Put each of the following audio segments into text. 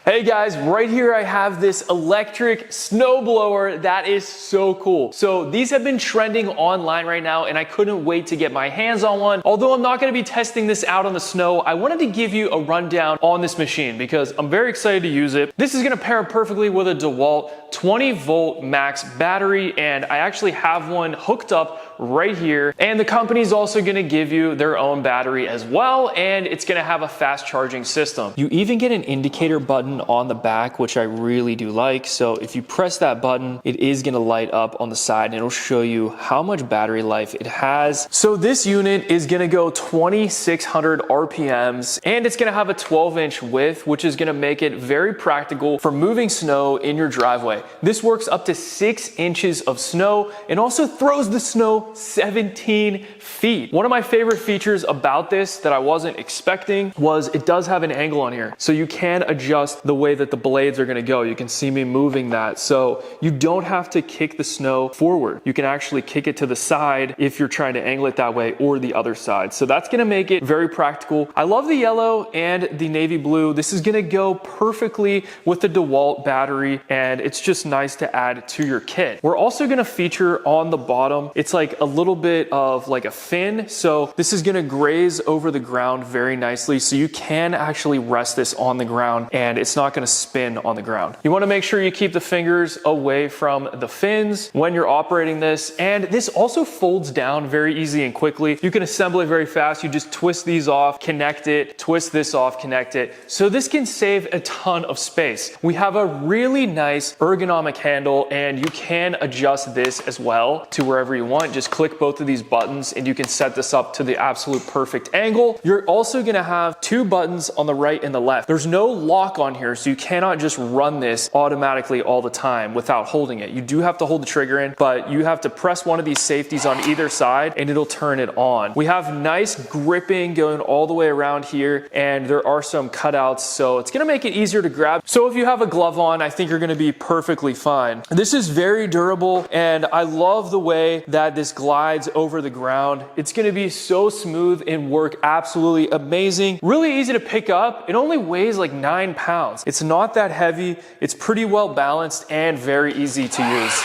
Hey guys, right here I have this electric snowblower that is so cool. So these have been trending online right now and I couldn't wait to get my hands on one. Although I'm not gonna be testing this out on the snow, I wanted to give you a rundown on this machine because I'm very excited to use it. This is gonna pair perfectly with a DeWalt 20-volt max battery, and I actually have one hooked up right here. And the company's also gonna give you their own battery as well, and it's gonna have a fast charging system. You even get an indicator button on the back, which I really do like. So if you press that button, it is gonna light up on the side and it'll show you how much battery life it has. So this unit is gonna go 2,600 RPMs and it's gonna have a 12-inch width, which is gonna make it very practical for moving snow in your driveway. This works up to 6 inches of snow and also throws the snow 17 feet. One of my favorite features about this that I wasn't expecting was it does have an angle on here. So you can adjust the way that the blades are gonna go. You can see me moving that. So you don't have to kick the snow forward. You can actually kick it to the side if you're trying to angle it that way, or the other side. So that's gonna make it very practical. I love the yellow and the navy blue. This is gonna go perfectly with the DeWalt battery, and it's just nice to add to your kit. We're also gonna feature on the bottom, it's like a little bit of like a fin. So this is gonna graze over the ground very nicely. So you can actually rest this on the ground and it's not gonna spin on the ground. You wanna make sure you keep the fingers away from the fins when you're operating this. And this also folds down very easy and quickly. You can assemble it very fast. You just twist these off, connect it, twist this off, connect it. So this can save a ton of space. We have a really nice ergonomic handle and you can adjust this as well to wherever you want. Just click both of these buttons and you can set this up to the absolute perfect angle. You're also gonna have 2 buttons on the right and the left. There's no lock on here, so you cannot just run this automatically all the time without holding it. You do have to hold the trigger in, but you have to press one of these safeties on either side and it'll turn it on. We have nice gripping going all the way around here, and there are some cutouts, so it's gonna make it easier to grab. So if you have a glove on, I think you're gonna be perfectly fine. This is very durable, and I love the way that this glides over the ground. It's gonna be so smooth and work absolutely amazing. Really easy to pick up. It only weighs like 9 pounds. It's not that heavy. It's pretty well balanced and very easy to use.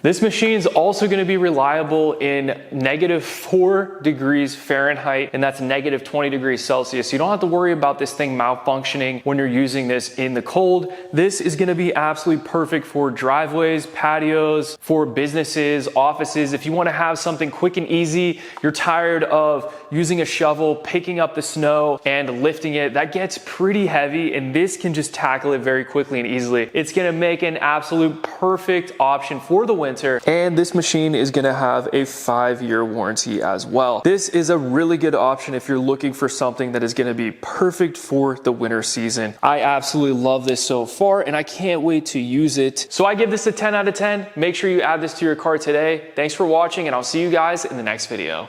This machine is also going to be reliable in -4 degrees Fahrenheit, and that's -20 degrees Celsius. You don't have to worry about this thing malfunctioning when you're using this in the cold. This is going to be absolutely perfect for driveways, patios, for businesses, offices. If you want to have something quick and easy, you're tired of using a shovel, picking up the snow and lifting it. That gets pretty heavy, and this can just tackle it very quickly and easily. It's going to make an absolute perfect option for the winter. And this machine is gonna have a 5-year warranty as well. This is a really good option if you're looking for something that is gonna be perfect for the winter season. I absolutely love this so far and I can't wait to use it. So I give this a 10 out of 10. Make sure you add this to your cart today. Thanks for watching and I'll see you guys in the next video.